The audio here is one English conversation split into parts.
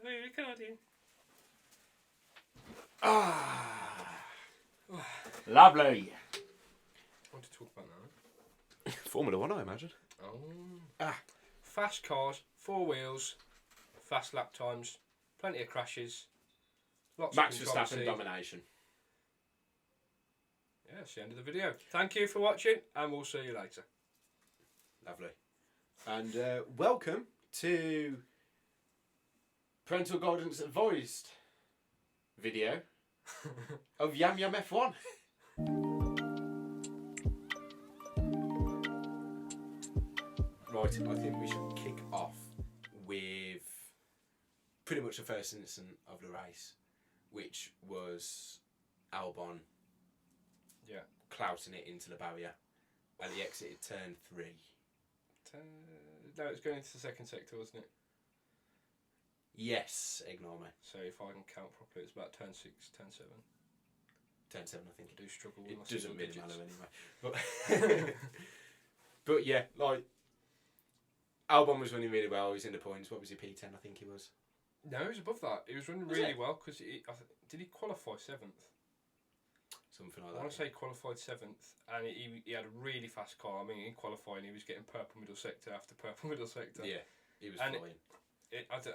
We're recording. Lovely. What to talk about now? Formula One, I imagine. Fast cars, 4 wheels, fast lap times, plenty of crashes, lots Max of Verstappen controversy. domination. Yeah, that's the end of the video. Thank you for watching, and we'll see you later. Lovely. And welcome to Parental Guidance Advised video of Yam Yam F1. Right, I think we should kick off with pretty much the first incident of the race, which was Albon clouting it into the barrier at the exit at turn 3. No, it's going into the second sector, wasn't it? Yes, ignore me. So if I can count properly, it's about turn 6, turn 7. Turn 7, I think. I do struggle with It my doesn't single really digits. matter anyway. But yeah, like Albon was running really well. He was in the points. What was he, P10? I think he was. No, he was above that. He was running Was really it? well because did he qualify 7th? Something like I that. want to say qualified 7th, and he had a really fast car. I mean, in qualifying, he was getting purple middle sector after purple middle sector. Yeah, he was And flying.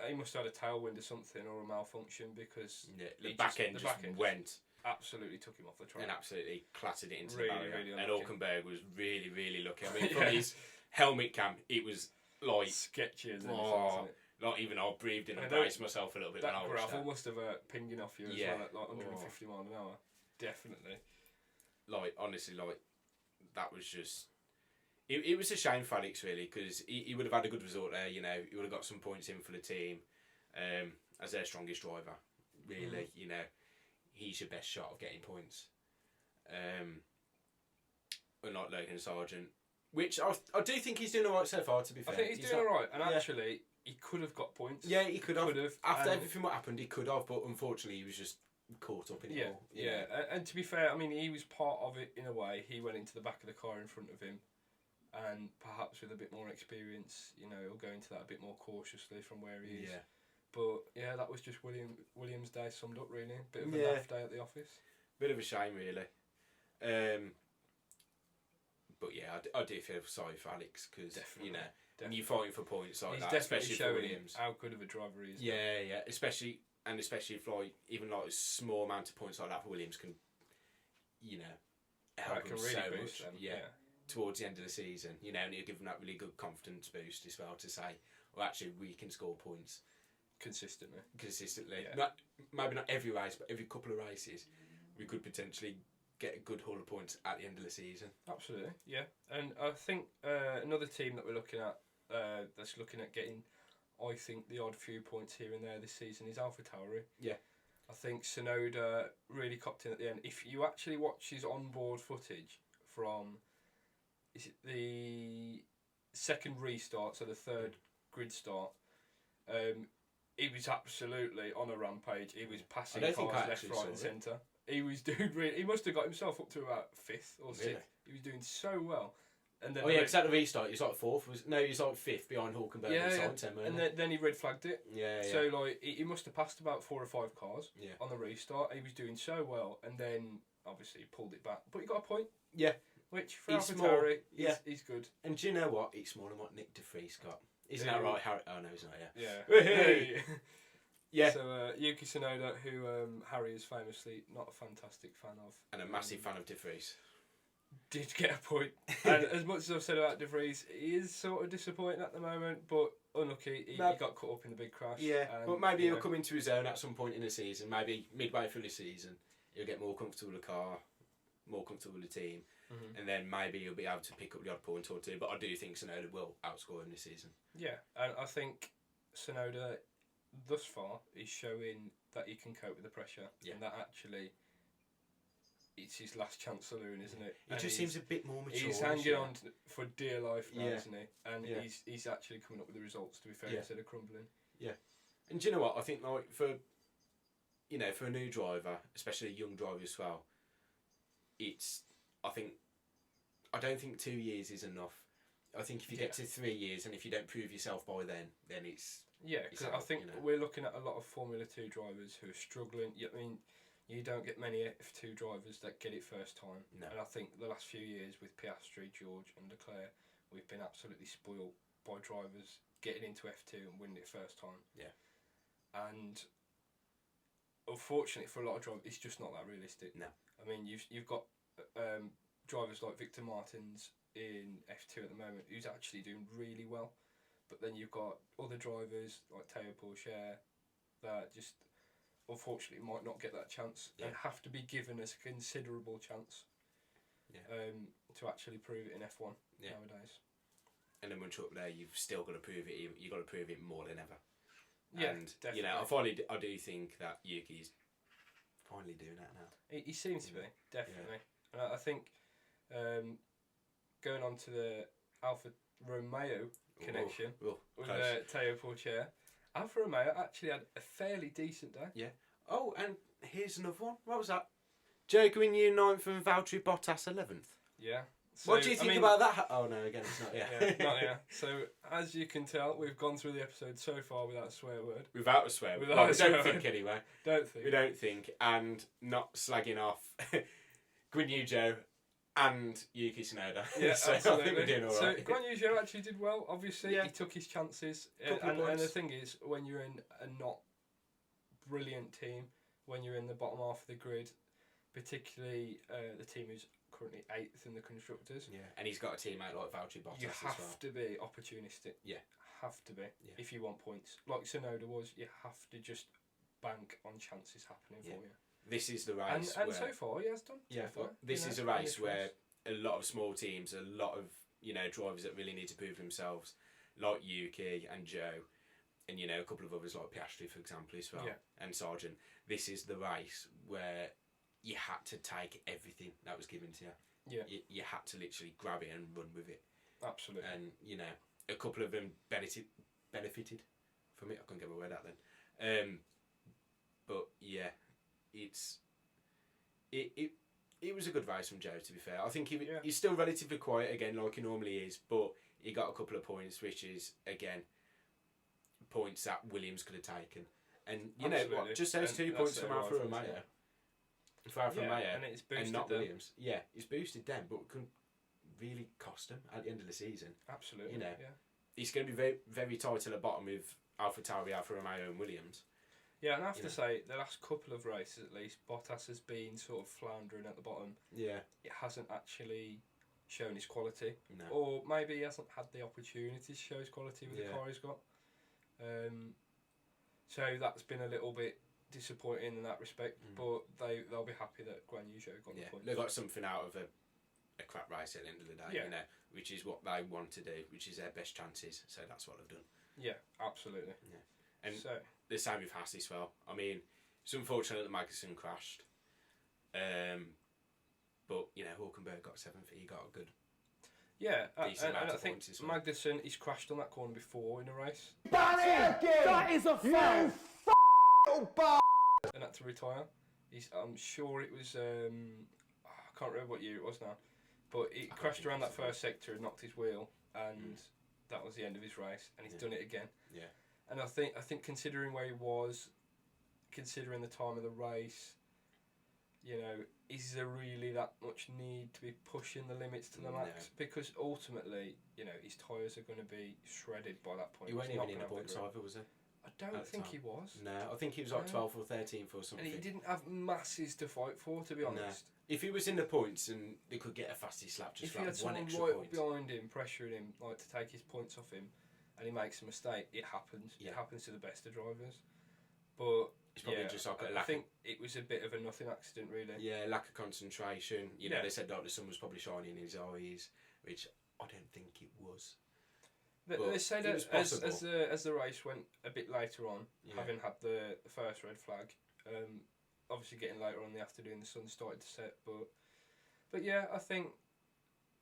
He must have had a tailwind or something, or a malfunction, because Yeah, the he back end just went absolutely took him off the track. and absolutely clattered it into Really, the barrier. really and unlucky. Hulkenberg was really, really lucky. I mean, from Yeah. his helmet cam, it was like, Sketchy as anything, oh, isn't it? not even I breathed in and And I braced myself a little bit when I That watched gravel that. must have pinging off you as Yeah. well at like 150 mile an hour. Definitely. Like, honestly, like, that was just... It was a shame for Alex, really, because he would have had a good result there, you know. He would have got some points in for the team as their strongest driver, really. You know, he's your best shot of getting points. Unlike Logan Sargent, which I do think he's doing all right so far, to be fair. I think he's doing all right, and yeah. actually, he could have got points. Yeah, he could have. After and- everything what happened, he could have, but unfortunately, he was just caught up in it all. you Yeah, know. and to be fair, I mean, he was part of it in a way. He went into the back of the car in front of him, and perhaps with a bit more experience, you know, he'll go into that a bit more cautiously from where he is. Yeah. But yeah, that was just Williams' day summed up, really. Bit of a Yeah. naff day at the office. Bit of a shame, really. But yeah, I do feel sorry for Alex, because, you know, when you're fighting for points like He's that, definitely especially for showing Williams. how good of a driver he is. Yeah, yeah, especially if like even like a small amount of points like that for Williams can, you know, help That him can really so boost much. them. Yeah, towards the end of the season, you know, and it'll give them that really good confidence boost as well to say, well, actually, we can score points Consistently. consistently. Yeah. Maybe not every race, but every couple of races, we could potentially get a good haul of points at the end of the season. Absolutely, yeah. And I think another team that we're looking at that's looking at getting, I think, the odd few points here and there this season is AlphaTauri. Yeah. I think Tsunoda really copped in at the end. If you actually watch his onboard footage from, is it the second restart, so the third grid start, he was absolutely on a rampage. He was passing I don't cars think I left, actually right, saw and it. centre. He was doing really. He must have got himself up to about 5th or 6th. Really? He was doing so well. And then Oh yeah, because at the restart, he was like 4th. He was like 5th behind Hulkenberg Yeah, and yeah. Sainz, and then he red flagged it. yeah, yeah. So like he must have passed about 4 or 5 cars Yeah. on the restart. He was doing so well, and then obviously he pulled it back. But he got a point. Yeah. Which for It's AlphaTauri, yeah. he's good. And do you know what? It's more than what Nick de Vries got. Isn't that Yeah. right, Harry? Oh no, he's not. Yeah. Yeah. Hey. Yeah. So Yuki Tsunoda, who Harry is famously not a fantastic fan of, And a massive fan of de Vries. did get a point. And as much as I've said about De Vries, he is sort of disappointing at the moment, but unlucky. He got caught up in the big crash. Yeah, and, but maybe you he'll know, come into his own at some point in the season. Maybe midway through the season, he'll get more comfortable with the car, more comfortable with the team, and then maybe he'll be able to pick up the odd point or two. But I do think Tsunoda will outscore him this season. Yeah, and I think Tsunoda, thus far, is showing that he can cope with the pressure, and that actually it's his last chance saloon, isn't it? He just seems a bit more mature. He's hanging on for dear life now, Yeah. isn't he? And Yeah. he's actually coming up with the results, to be fair, Yeah. instead of crumbling. And do you know what? I think like for a new driver, especially a young driver as well, I don't think 2 years is enough. I think if you get to 3 years and if you don't prove yourself by then it's because I think we're looking at a lot of Formula 2 drivers who are struggling. I mean, you don't get many F2 drivers that get it first time. No. And I think the last few years with Piastri, George and Leclerc, we've been absolutely spoiled by drivers getting into F2 and winning it first time. Yeah. And unfortunately for a lot of drivers, it's just not that realistic. No. I mean, you've got drivers like Victor Martins in F2 at the moment who's actually doing really well. But then you've got other drivers like Teo Pourchaire that just unfortunately might not get that chance and have to be given a considerable chance to actually prove it in F1 nowadays. And then once you're up there, you've still got to prove it. You've got to prove it more than ever. Yeah, and definitely. I do think that Yuki's finally doing that now. He seems to be, definitely. And I think going on to the Alfa Romeo connection with Teo Pourchaire, Alfa Romeo actually had a fairly decent day. Yeah. Oh, and here's another one. What was that? Joe Grignon 9th and Valtteri Bottas 11th. Yeah. So, what do you think about that? Oh no, again it's not. Yeah. Not yeah. So as you can tell, we've gone through the episode so far without a swear word. Without a swear word. We don't think anyway. We don't think, and not slagging off Guan Yu Zhou and Yuki Tsunoda. Yeah, so absolutely. I think we're doing all right. So Guan Yu Zhou actually did well. Obviously, he took his chances. And the thing is, when you're in a not brilliant team, when you're in the bottom half of the grid, particularly the team who's currently 8th in the constructors. Yeah, and he's got a teammate like Valtteri Bottas. You have to be opportunistic. Yeah, have to be if you want points. Like Tsunoda was, you have to just bank on chances happening for you. This is the race, and so far he has done. Yeah, so this is a race where a lot of small teams, a lot of drivers that really need to prove themselves, like Yuki and Joe, and a couple of others like Piastri, for example, as well, and Sargent. This is the race where you had to take everything that was given to you. Yeah. You had to literally grab it and run with it. Absolutely. And, a couple of them benefited from it. I couldn't get my word out then. But, yeah, it was a good race from Joe, to be fair. I think he's still relatively quiet, again, like he normally is, but he got a couple of points, which is, again, points that Williams could have taken. And, know what, just those 2 points from Alfa Romeo. And it's boosted and not them. Williams. Yeah, it's boosted them, but couldn't really cost them at the end of the season. Absolutely. It's going to be very, very tight at the bottom with AlphaTauri, Alfa Romeo, and Williams. Yeah, and I have to say, the last couple of races at least, Bottas has been sort of floundering at the bottom. Yeah. It hasn't actually shown his quality. No. Or maybe he hasn't had the opportunity to show his quality with the car he's got. So that's been a little bit disappointing in that respect, but they'll be happy that Guan Yu Zhou got the points. They got something out of a crap race at the end of the day, which is what they want to do, which is their best chances. So that's what they've done. Yeah, absolutely. Yeah, and the same with Haas as well. I mean, it's unfortunate that Magnussen crashed, but Hülkenberg got 7th. He got a good. Yeah, and I think Magnussen, he's crashed on that corner before in a race. That is a foul. And had to retire. I'm sure it was. I can't remember what year it was now, but he crashed around that first sector and knocked his wheel, and that was the end of his race. And he's done it again. Yeah. And I think considering where he was, considering the time of the race, is there really that much need to be pushing the limits to the max? Because ultimately, his tyres are going to be shredded by that point. He wasn't even in the points either, was he? I don't think he was. No, I think he was like 12th or 13th or something. And he didn't have masses to fight for, to be honest. No. If he was in the points and they could get a fastest lap just for one extra point. If he had someone right behind him, pressuring him, like to take his points off him, and he makes a mistake, it happens. Yeah. It happens to the best of drivers. But it's probably just like I think it was a bit of a nothing accident, really. Yeah, lack of concentration. They said that the sun was probably shining in his eyes, which I don't think it was. They say that as the race went a bit later on, having had the first red flag, obviously getting later on in the afternoon, the sun started to set. But yeah, I think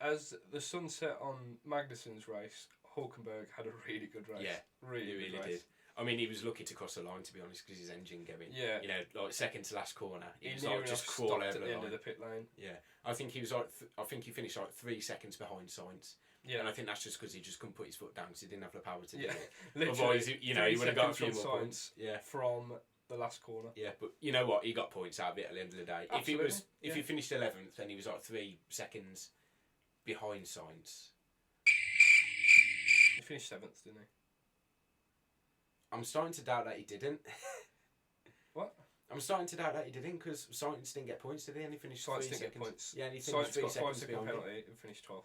as the sun set on Magnussen's race, Hülkenberg had a really good race. Yeah, really did. I mean, he was lucky to cross the line, to be honest, because his engine going. Yeah. You know, like second to last corner, he was near like just enough crawl stopped over at the the end line. of the pit lane. Yeah, I think he was like. I think he finished like 3 seconds behind Sainz. Yeah. And I think that's just because he just couldn't put his foot down because he didn't have the power to do Yeah. it. Literally, Otherwise, you know, he would have got a few 3 seconds more on points. Yeah. from the last corner. Yeah, but you know what? He got points out of it at the end of the day. Absolutely, If he finished 11th, then he was like 3 seconds behind Sainz. He finished 7th, didn't he? I'm starting to doubt that he didn't. What? I'm starting to doubt that he didn't because Sainz didn't get points, did he? And he finished Sainz 3 didn't seconds. get points. Yeah, and he finished Sainz 3 got seconds 5-second behind him. penalty and finished 12th.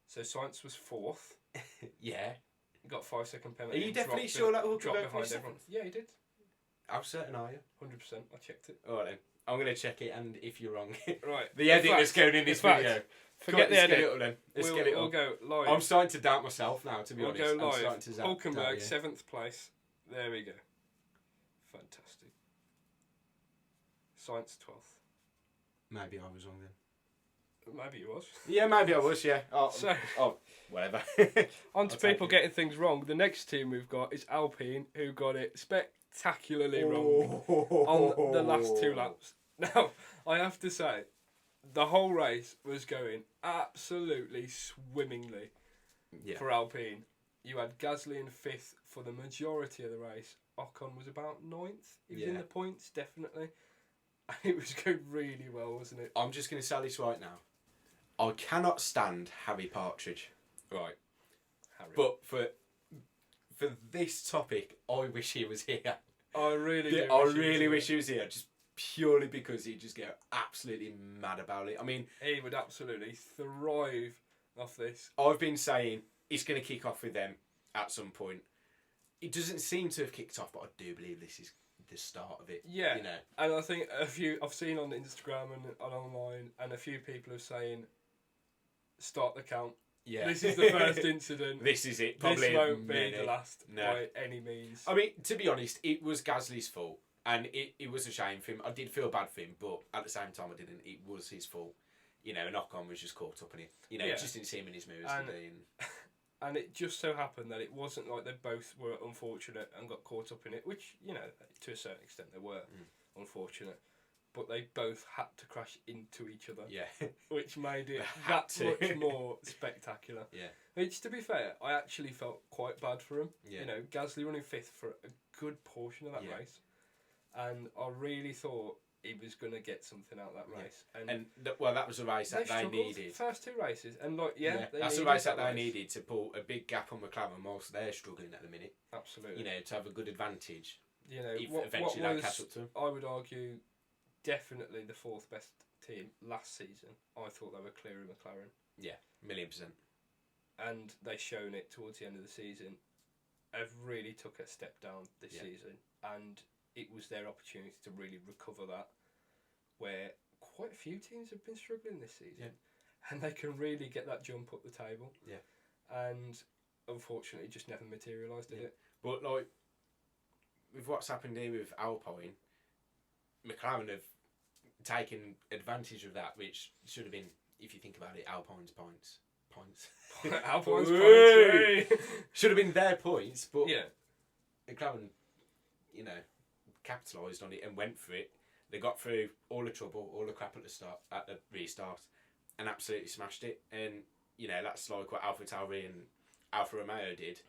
So Sainz was 4th. Yeah. He got 5-second penalty. Are you and definitely dropped sure that will dropped go behind for everyone? Yeah, he did. How certain are you? 100%. I checked it. Alright then. I'm going to check it, and if you're wrong, Right. the edit that's going in this video. Forget the edit. Get it up then. Let's get it We'll up. go live. I'm starting to doubt myself now, to be We'll honest. go I'm live. starting to doubt Hulkenberg, you. 7th place. There we go. Fantastic. Sainz 12th. Maybe I was wrong then. Maybe he was. Yeah, maybe I was, yeah. So, whatever. on to I'll take people it. getting things wrong. The next team we've got is Alpine, who got it spectacularly wrong on the last 2 laps. Now, I have to say, the whole race was going absolutely swimmingly Yeah. for Alpine. You had Gasly in 5th for the majority of the race. Ocon was about 9th. He was in Yeah. the points, definitely. And it was going really well, wasn't it? I'm just going to say this right now. I cannot stand Harry Partridge. Right. Harry. But for this topic, I wish he was here. I really do. I really wish he was here, just purely because he'd just get absolutely mad about it. I mean, He would absolutely thrive off this. I've been saying it's going to kick off with them at some point. It doesn't seem to have kicked off, but I do believe this is the start of it. Yeah. You know. And I think I've seen on Instagram and online, and a few people are saying, start the count. Yeah. This is the first incident. This is it. Probably this won't be many. the last No. by any means. I mean, to be honest, it was Gasly's fault. And it was a shame for him. I did feel bad for him, but at the same time I didn't. It was his fault. You know, and Ocon was just caught up in it. You know, Yeah. just didn't see him in his moves And- today. And it just so happened that it wasn't like they both were unfortunate and got caught up in it, which, you know, to a certain extent they were unfortunate. But they both had to crash into each other, Yeah. which made it They had that to. much more spectacular. Yeah. Which, to be fair, I actually felt quite bad for him. Yeah. You know, Gasly running 5th for a good portion of that Yeah. race. And I really thought he was going to get something out of that Yeah. race. And that was a race that they struggled needed. First 2 races. And, like, That's needed a race that they race. needed to pull a big gap on McLaren whilst they're struggling at the minute. Absolutely. You know, to have a good advantage. You know, If what eventually they was, catch up to them. I would argue, definitely the 4th best team last season. I thought they were clear of McLaren. Yeah, 1,000,000%. And they shown it towards the end of the season. Have really took a step down this Yeah. season. And it was their opportunity to really recover that, where quite a few teams have been struggling this season. Yeah. And they can really get that jump up the table. Yeah. And unfortunately, just never materialised, did Yeah. it? But, like, with what's happened here with Alpine, McLaren have taken advantage of that, which should have been, if you think about it, Alpine's points. Alpine's Woo! points. Should have been their points, but Yeah. McLaren, you know, capitalised on it and went for it. They got through all the trouble, all the crap at the restart, and absolutely smashed it. And you know, that's like what AlphaTauri and Alfa Romeo did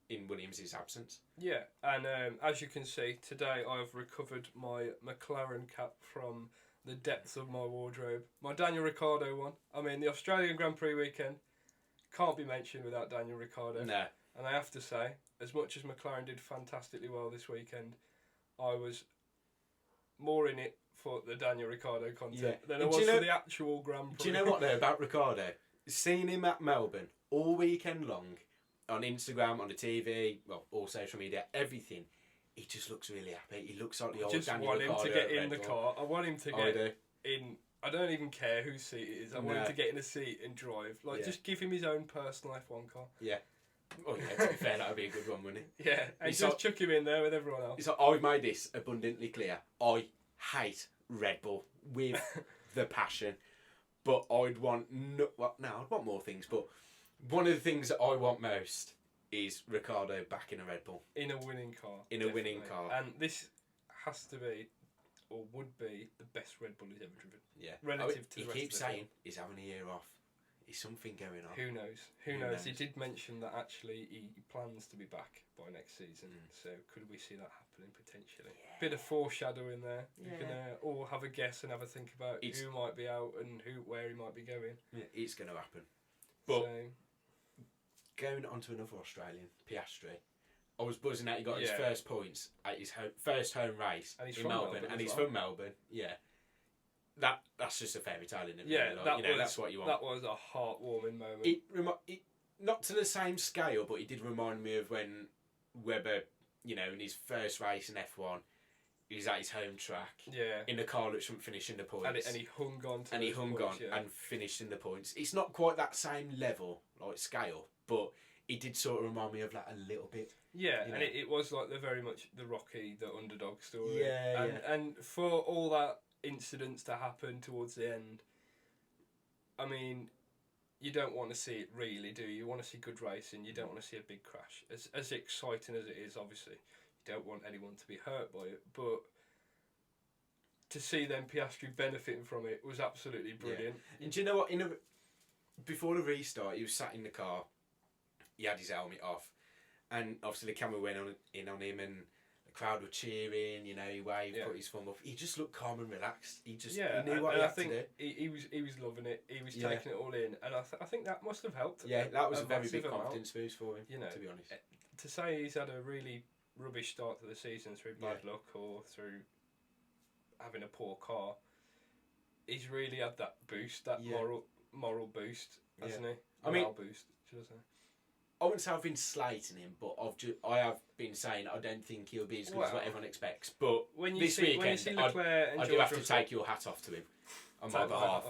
in Williams' absence. Yeah, and as you can see, today I've recovered my McLaren cap from the depths of my wardrobe. My Daniel Ricciardo one. I mean, the Australian Grand Prix weekend can't be mentioned without Daniel Ricciardo. No. And I have to say, as much as McLaren did fantastically well this weekend, I was more in it for the Daniel Ricciardo content than I And was do you know- for the actual Grand Prix. Do you know what though about Ricciardo? Seeing him at Melbourne all weekend long, on Instagram, on the TV, well, all social media, everything, he just looks really happy. He looks like the I old just Daniel want him Ricciardo to get at in Red the Bull. car. I want him to I get do. in. I don't even care whose seat it is. I want him No. to get in a seat and drive. Like, Yeah. just give him his own personal F1 car. Yeah. Oh yeah, to be fair, that would be a good one, wouldn't it? Yeah, and It's just like- chuck him in there with everyone else. It's like, I've made this abundantly clear. I hate Red Bull with the passion, but I'd want I'd want more things. But One of the things that I want most is Ricciardo back in a Red Bull. In a winning car. In a winning car. And this has to be, or would be, the best Red Bull he's ever driven. Yeah. Relative to the rest he keeps of the saying he's having a year off. Is something going on? Who knows? Who knows? He did mention that actually he plans to be back by next season. So could we see that happening potentially? Yeah. Bit of foreshadowing there. Yeah. You can all have a guess and have a think about who might be out and where he might be going. Yeah, it's going to happen. But So, going on to another Australian, Piastri. I was buzzing out he got his first points at his first home race in Melbourne, and he's from Melbourne. Yeah. That's just a fairy tale, isn't it? yeah, really? That's what you want. That was a heartwarming moment. It not to the same scale, but it did remind me of when Webber, in his first race in F1, he was at his home track. Yeah. In the car that shouldn't finish in the points. And he hung on to and he hung points, on and finished in the points. It's not quite that same level, like scale, but it did sort of remind me of that a little bit. Yeah, and it was like very much the Rocky, the underdog story. Yeah, and for all that incidents to happen towards the end, I mean, you don't want to see it really, do you? You want to see good racing. You don't want to see a big crash. As exciting as it is, obviously, you don't want anyone to be hurt by it. But to see then Piastri benefiting from it was absolutely brilliant. Yeah. And do you know what? Before the restart, he was sat in the car. He had his helmet off, and obviously the camera went in on him, and the crowd were cheering. He waved, put his thumb up. He just looked calm and relaxed. He knew what he had to do. He was loving it. He was taking it all in, and I think that must have helped. Yeah, that was a very big confidence boost for him. To be honest, to say he's had a really rubbish start to the season through bad luck or through having a poor car, he's really had that boost, that moral boost, hasn't he? Morale boost, should I say? I wouldn't say I've been slating him, but I have been saying I don't think he'll be as good as what everyone expects. But when this weekend, I do have to take your hat off to him on my behalf.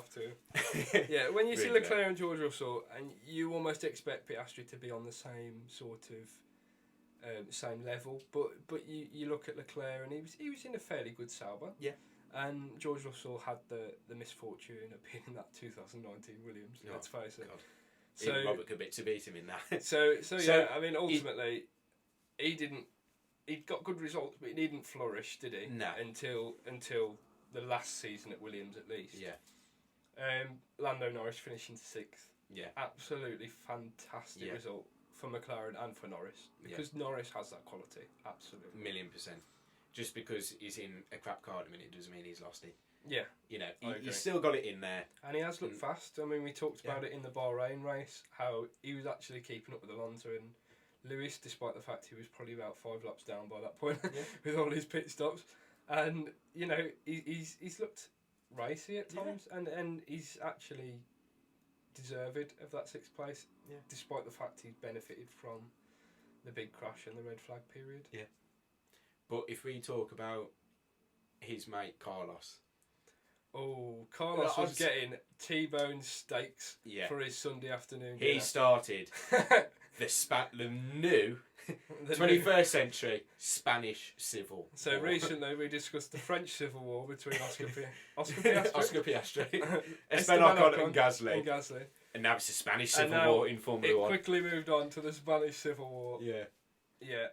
Yeah, when you see Really Leclerc and George Russell, and you almost expect Piastri to be on the same sort of same level, but you look at Leclerc and he was in a fairly good Sauber. Yeah. And George Russell had the misfortune of being in that 2019 Williams. Let's face it. God. So even Robert Kubica beat him in that. So yeah, I mean, ultimately, he got good results, but he didn't flourish, did he? No. Until the last season at Williams, at least. Yeah. Lando Norris finishing 6th. Yeah. absolutely fantastic result for McLaren and for Norris, because Norris has that quality, absolutely. 1,000,000%. Just because he's in a crap car at the minute doesn't mean he's lost it. Yeah. He's still got it in there. And he has looked fast. I mean, we talked about it in the Bahrain race, how he was actually keeping up with Alonso and Lewis, despite the fact he was probably about 5 laps down by that point with all his pit stops. And, he's looked racy at times, and he's actually deserved of that 6th place, despite the fact he's benefited from the big crash and the red flag period. Yeah. But if we talk about his mate Carlos. Oh, Carlos was getting T-bone steaks for his Sunday afternoon dinner. He started the new 21st century Spanish Civil War. Recently we discussed the French Civil War between Oscar Piastri, Esteban Ocon and Gasly. And now it's the Spanish Civil War in Formula 1. It quickly moved on to the Spanish Civil War. Yeah. Yeah.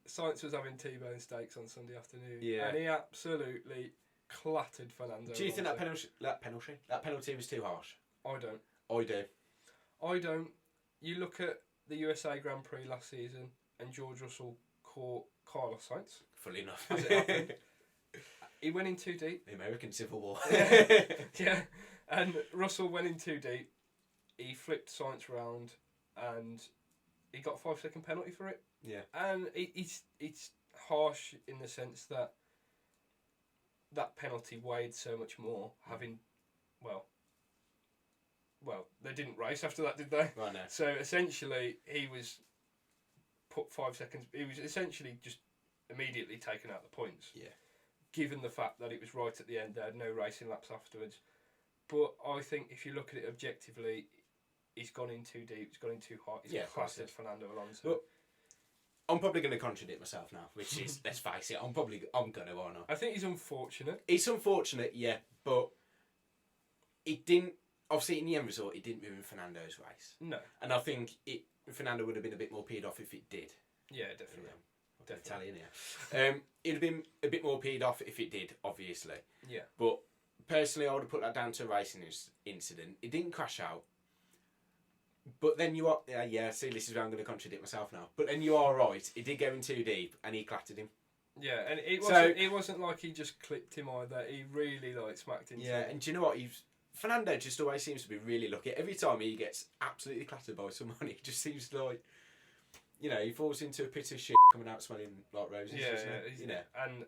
Sainz was having T-bone steaks on Sunday afternoon. Yeah. And he absolutely clattered Fernando. Do you think that penalty was too harsh? I don't. I do. You look at the USA Grand Prix last season and George Russell caught Carlos Sainz. Fully enough. As it happened. He went in too deep. The American Civil War. Yeah. And Russell went in too deep. He flipped Sainz round and he got a 5-second penalty for it. Yeah. And it's harsh in the sense that penalty weighed so much more, having, well, they didn't race after that, did they? Right, no. So essentially, he was put 5 seconds. He was essentially just immediately taken out the points. Yeah. Given the fact that it was right at the end, they had no racing laps afterwards. But I think if you look at it objectively, he's gone in too deep. He's gone in too hard. He's clattered Fernando Alonso. But I'm probably going to contradict myself now, which is, let's face it, I'm going to, or not. I think he's unfortunate. It's unfortunate, yeah, but it didn't obviously in the end result, it didn't ruin Fernando's race. No. And I think Fernando would have been a bit more peed off if it did. Yeah, definitely. Italian here. It'd have been a bit more peed off if it did, obviously. Yeah. But personally, I would have put that down to a racing incident. It didn't crash out. But then you are... see, this is where I'm going to contradict myself now. But then you are right. It did go in too deep and he clattered him. Yeah, and it wasn't like he just clipped him either. He really smacked into him. And do you know what? Fernando just always seems to be really lucky. Every time he gets absolutely clattered by someone, he just seems like, he falls into a pit of shit coming out smelling like roses. And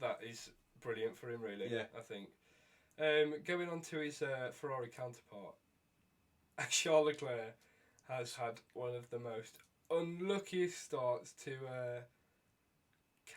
that is brilliant for him, really. Yeah. I think. Going on to his Ferrari counterpart, Charles Leclerc has had one of the most unluckiest starts to.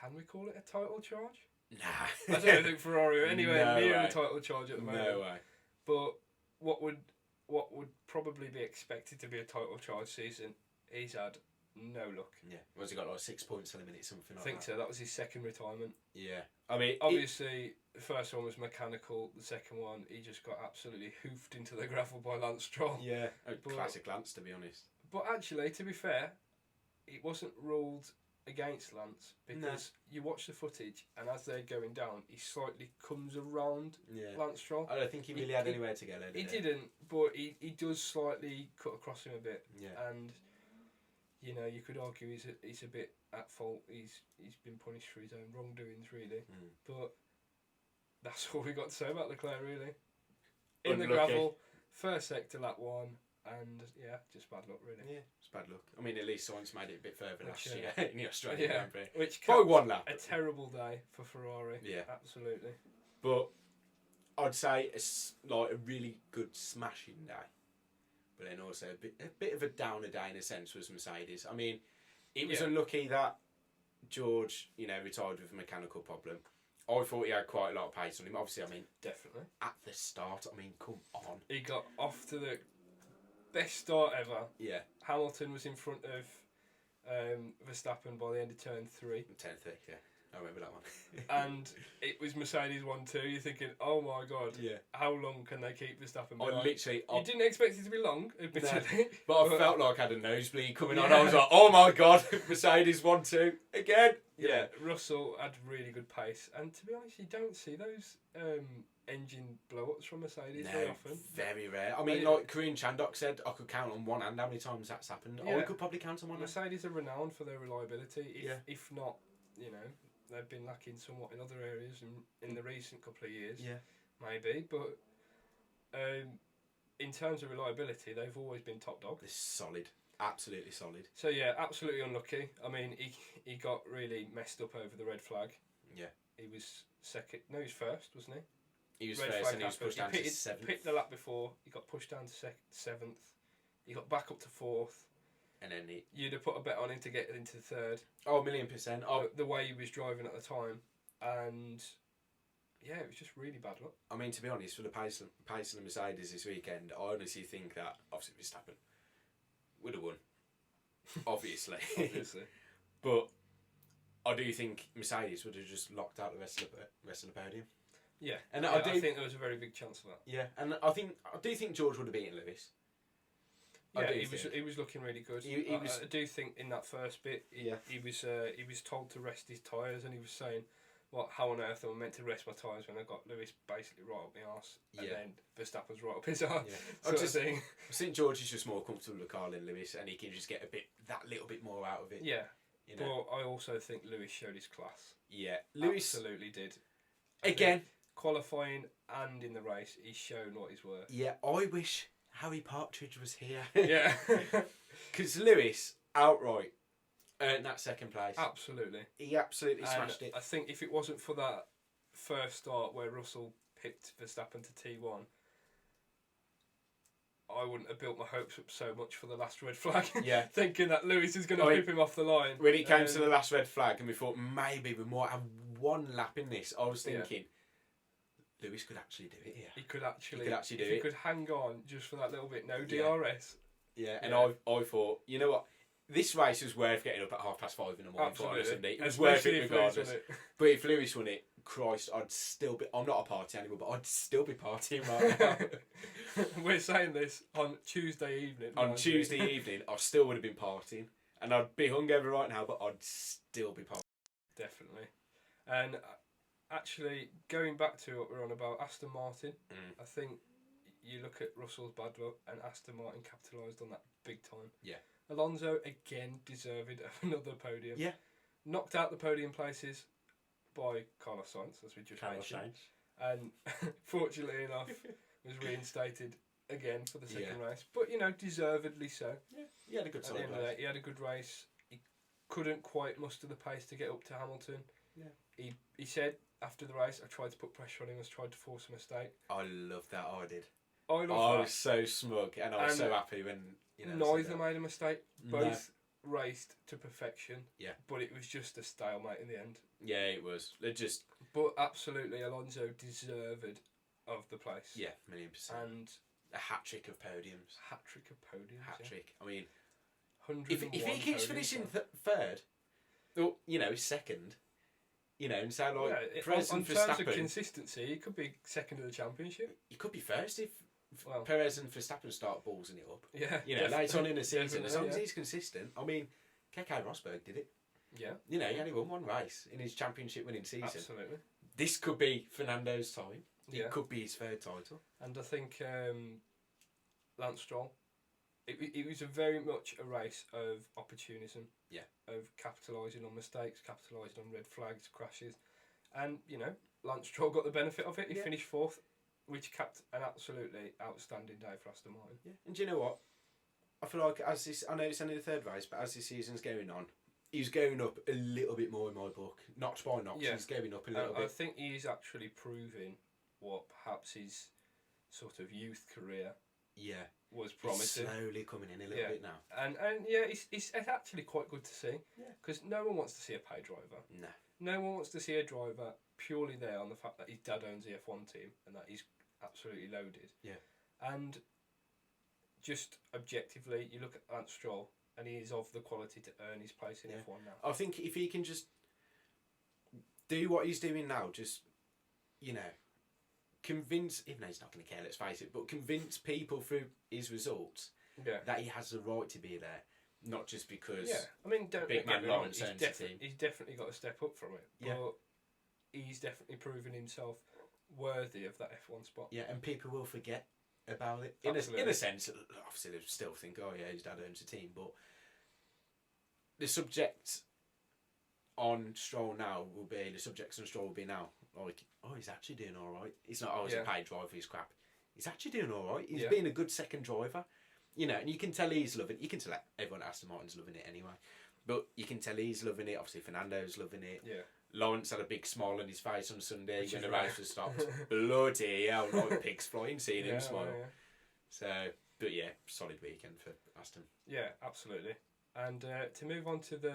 Can we call it a title charge? Nah. I don't think Ferrari are anywhere near way. a title charge at the moment. No way. But what would probably be expected to be a title charge season, he's had no luck. Yeah. Was he got like 6 points eliminated, something like that? I think so. That was his second retirement. Yeah. I mean, obviously, the first one was mechanical. The second one, he just got absolutely hoofed into the gravel by Lance Stroll. Yeah. Classic Lance, to be honest. But actually, to be fair, it wasn't ruled against Lance because you watch the footage and as they're going down, he slightly comes around Lance Stroll. I don't think he really had anywhere to go there. He didn't, but he does slightly cut across him a bit. Yeah. And you could argue he's a bit at fault. He's been punished for his own wrongdoings, really. But that's all we got to say about Leclerc, really. In the gravel, first sector lap one. And just bad luck, really. Yeah, it's bad luck. I mean, at least Sainz made it a bit further last year in the Australian Grand Prix. Which by 1 lap. A terrible day for Ferrari. Yeah, absolutely. But I'd say it's like a really good smashing day, but then also a bit of a downer day in a sense was Mercedes. I mean, it was unlucky that George, retired with a mechanical problem. I thought he had quite a lot of pace on him. Obviously, I mean, definitely at the start. I mean, come on. He got off to the best start ever. Yeah. Hamilton was in front of Verstappen by the end of turn 3. 10th, yeah. I remember that one. And it was Mercedes 1-2. You're thinking, oh my god, how long can they keep Verstappen behind? You didn't expect it to be long, admittedly. No, but I felt like I had a nosebleed coming on. I was like, oh my god, Mercedes 1-2 again. Yeah, Russell had really good pace. And to be honest, you don't see those engine blow-ups from Mercedes very often. Very rare. I mean, like Korean Chandok said, I could count on one hand how many times that's happened. I could probably count on one hand. Mercedes are renowned for their reliability. If not, they've been lacking somewhat in other areas in the recent couple of years. Yeah. Maybe, but in terms of reliability, they've always been top dog. They're solid. Absolutely solid. So absolutely unlucky. I mean, he got really messed up over the red flag. Yeah. He was second. No, he was first, wasn't he? He was first and he was pushed down to 7th. He picked the lap before. He got pushed down to 7th. He got back up to 4th. And then you'd have put a bet on him to get into 3rd. Oh, 1,000,000%. Oh. The way he was driving at the time. And it was just really bad luck. I mean, to be honest, for the pace of the Mercedes this weekend, I honestly think that, obviously, Verstappen would have won. Obviously. But I do think Mercedes would have just locked out the rest of the podium. Yeah, and I think there was a very big chance of that. Yeah, and I do think George would have beaten Lewis. Yeah, he was looking really good. I do think in that first bit, he was told to rest his tyres, and he was saying, how on earth am I meant to rest my tyres when I got Lewis basically right up my arse, and then Verstappen's right up his arse. Yeah. I think George is just more comfortable with Carl than Lewis, and he can just get that little bit more out of it. Yeah, but I also think Lewis showed his class. Yeah, Lewis absolutely did. Again, qualifying and in the race, he's shown what he's worth. Yeah, I wish Harry Partridge was here. Yeah. Because Lewis, outright, earned that second place. Absolutely. He absolutely smashed it. I think if it wasn't for that first start where Russell picked Verstappen to T1, I wouldn't have built my hopes up so much for the last red flag. Yeah. Thinking that Lewis is going to whip him off the line. When it came to the last red flag and we thought maybe we might have one lap in this, I was thinking... Lewis could actually do it here. He could actually do it. He could hang on just for that little bit. No DRS. Yeah, and I thought, you know what? This race was worth getting up at 5:30 in the morning for on a Sunday. It was worth it regardless. But if Lewis won it, Christ, I'd still be. I'm not a party animal, but I'd still be partying right now. We're saying this on Tuesday evening. On Tuesday evening, I still would have been partying, and I'd be hungover right now, but I'd still be partying. Definitely. And actually, going back to what we're on about Aston Martin, I think you look at Russell's bad luck, and Aston Martin capitalised on that big time. Yeah. Alonso again deserved of another podium. Yeah. Knocked out the podium places by Carlos Sainz, as we just mentioned. And fortunately enough, was reinstated again for the second race. But, you know, deservedly so. Yeah, he had a good At the end of the day, he had a good race. He couldn't quite muster the pace to get up to Hamilton. Yeah. He said after the race, I tried to put pressure on him, I tried to force a mistake. I love that, I did. I was so smug, and I was so happy when, you know... Neither made a mistake. Both raced to perfection. Yeah. But it was just a stalemate in the end. Yeah, it was. But absolutely, Alonso deserved of the place. Yeah, 1,000,000%. And a hat-trick of podiums. Hat-trick of podiums, Hat-trick. Yeah. I mean, if he keeps finishing third, or, you know, second, you know, and so like Perez and Verstappen... On terms of consistency, he could be second of the championship. He could be first if Perez and Verstappen start ballsing it up. Yeah. You know, later on in the season, as long as he's consistent. I mean, Keke Rosberg did it. Yeah. You know, he only won one race in his championship winning season. Absolutely. This could be Fernando's time. It could be his third title. And I think Lance Stroll, it was a very much a race of opportunism. Yeah. Of capitalising on mistakes, capitalising on red flags, crashes. And, you know, Lance Stroll got the benefit of it. He finished fourth, which capped an absolutely outstanding day for Aston Martin. Yeah. And do you know what? I feel like I know it's only the third race, but as this season's going on, he's going up a little bit more in my book. Notch by notch, he's going up a little bit. I think he's actually proving what perhaps his sort of youth career was promising. He's slowly coming in a little bit now. And it's actually quite good to see. Because no one wants to see a pay driver. No. No one wants to see a driver purely there on the fact that his dad owns the F1 team and that he's absolutely loaded. Yeah. And just objectively, you look at Lance Stroll, and he is of the quality to earn his place in F1 now. I think if he can just do what he's doing now, just, you know, convince, even though he's not going to care, let's face it, but convince people through his results that he has the right to be there, not just because I mean, don't big man Lawrence owns the team. He's definitely got to step up from it, but he's definitely proven himself worthy of that F1 spot. Yeah, and people will forget about it. In a sense, obviously they still think, oh yeah, his dad owns a team, but the subject on Stroll now will be, like, oh, he's actually doing alright. It's not, he's a paid driver, he's crap. He's actually doing alright. He's been a good second driver. You know, and you can tell he's loving it. You can tell everyone at Aston Martin's loving it anyway. But you can tell he's loving it. Obviously, Fernando's loving it. Yeah. Lawrence had a big smile on his face on Sunday when the race was stopped. Bloody hell, like pigs flying, seeing him smile. Yeah. So, but yeah, solid weekend for Aston. Yeah, absolutely. And to move on to the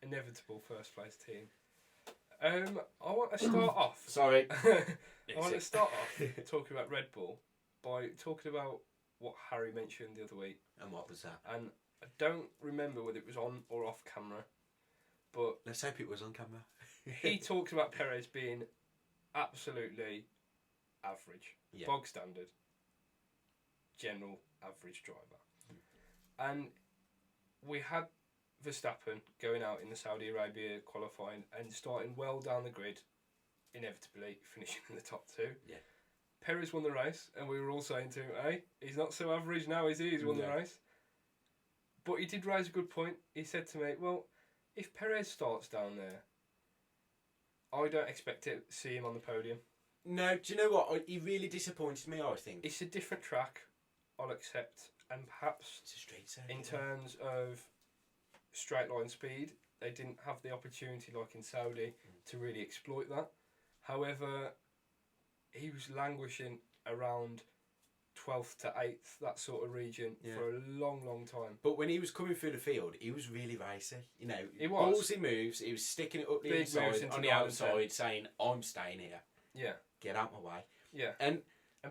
inevitable first place team, I want to start off. Sorry. I want to start off talking about Red Bull by talking about what Harry mentioned the other week. And what was that? And I don't remember whether it was on or off camera, but let's hope it was on camera. He talked about Perez being absolutely average, bog standard, general average driver. And we had Verstappen going out in the Saudi Arabia qualifying and starting well down the grid, inevitably finishing in the top two. Yeah. Perez won the race, and we were all saying to him, hey, he's not so average now, is he? He's won the race. But he did raise a good point. He said to me, well, if Perez starts down there, I don't expect to see him on the podium. No, do you know what? He really disappointed me, I think. It's a different track, I'll accept. And perhaps it's a straight circuit, in terms of straight line speed, they didn't have the opportunity like in Saudi to really exploit that. However, he was languishing around 12th to 8th, that sort of region, for a long, long time. But when he was coming through the field, he was really racy. You know, he was. Ballsy moves, he was sticking it up the inside, on the outside, saying, I'm staying here. Yeah. Get out my way. Yeah. And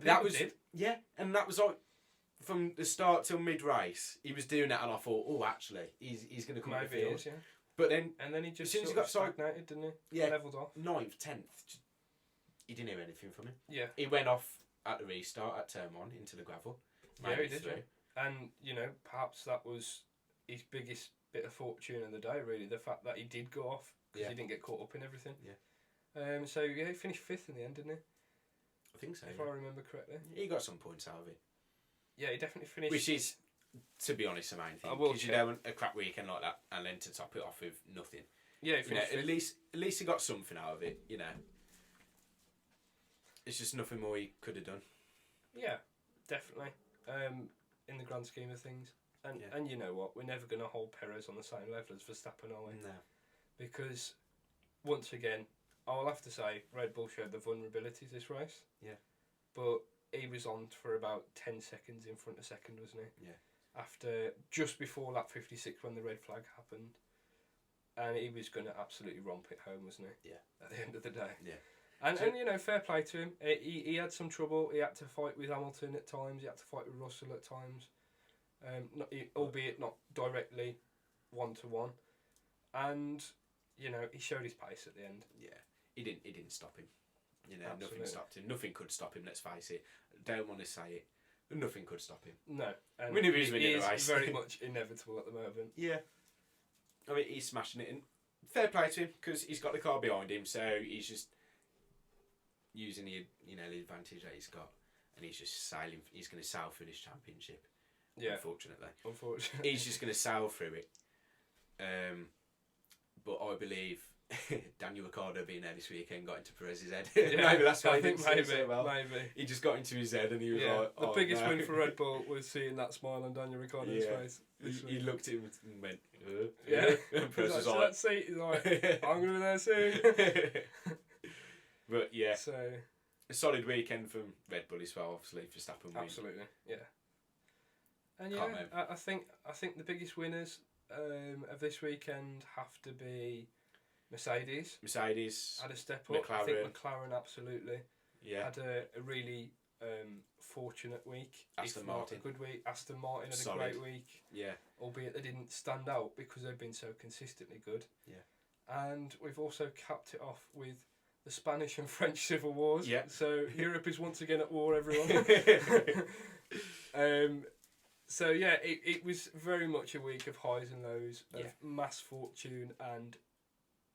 that was... did. Yeah, and that was like... From the start till mid-race, he was doing that, and I thought, oh, actually, he's going to come out of the field. Is, yeah. But then... And then he just sort of stagnated, didn't he? Yeah. Levelled off. 9th, 10th. he didn't hear anything from him. Yeah. He went off at the restart at turn 1 into the gravel. Yeah, Made he it did. through. Yeah. And perhaps that was his biggest bit of fortune of the day. Really, the fact that he did go off because he didn't get caught up in everything. Yeah. So yeah, he finished 5th in the end, didn't he? I think so. If Yeah. I remember correctly. He got some points out of it. Yeah, he definitely finished. Which is, to be honest, the main thing. I will Because a crap weekend like that, and then to top it off with nothing. Yeah, he finished at least he got something out of it. It's just nothing more he could have done. Yeah, definitely. In the grand scheme of things, and you know what, we're never going to hold Perez on the same level as Verstappen, are we? No. Because once again, I'll have to say Red Bull showed the vulnerabilities this race. Yeah. But he was on for about 10 seconds in front of second, wasn't he? Yeah. After just before lap 56 when the red flag happened, and he was going to absolutely romp it home, wasn't he? Yeah. At the end of the day. Yeah. And fair play to him. He had some trouble. He had to fight with Hamilton at times. He had to fight with Russell at times. Albeit not directly 1-to-1. And he showed his pace at the end. Yeah. He didn't stop him. Absolutely. Nothing stopped him. Nothing could stop him. Let's face it. Don't want to say it, but nothing could stop him. No. And We knew he was winning the is race. very much inevitable at the moment. Yeah. I mean, he's smashing it, and fair play to him because he's got the car behind him, so he's just using the advantage that he's got, and he's just sailing. He's going to sail through this championship. Yeah. Unfortunately, he's just going to sail through it. But I believe Daniel Ricciardo being there this weekend got into Perez's head. Yeah, maybe that's why I he didn't think say maybe, so well. maybe. He just got into his head, and he was like, the biggest no. win for Red Bull was seeing that smile on Daniel Ricciardo's face. He looked at him and went, Yeah. And Perez was So like, that seat, he's like, I'm going to be there soon. But yeah, So a solid weekend from Red Bull as well, obviously, for Verstappen win. absolutely, yeah. And Can't I think the biggest winners of this weekend have to be Mercedes. Mercedes Had a step up. I think McLaren. McLaren absolutely had a really fortunate week. Aston if not Martin. a good week. Aston Martin had Solid. a great week. Yeah. Albeit they didn't stand out because they've been so consistently good. Yeah. And we've also capped it off with the Spanish and French civil wars. Yeah. So Europe is once again at war, everyone. So yeah, it was very much a week of highs and lows, of mass fortune and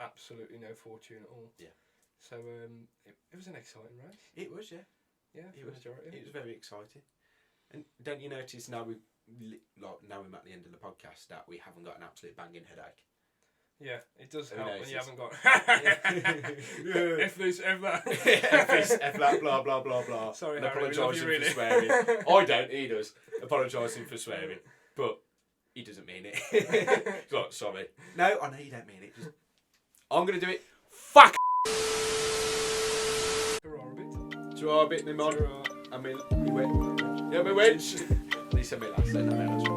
absolutely no fortune at all. Yeah. So it was an exciting race. It was, yeah. Yeah, It for was. the majority. It was very exciting. And don't you notice now now we're at the end of the podcast that we haven't got an absolute banging headache? Yeah, it does Who help knows, when you it's- haven't got if this, if that. F this, F that, blah blah blah blah. Sorry, and Harry, we love you apologising really. for swearing. I don't. He does. Apologising for swearing, but he doesn't mean it. He's like, sorry. No, I know you don't mean it. Just, I'm gonna do it. Fuck. Hurrah a bit. Draw a bit, my man. Hurrah. I mean, we went. Yeah, we went. At least I made that. So, no, that's right.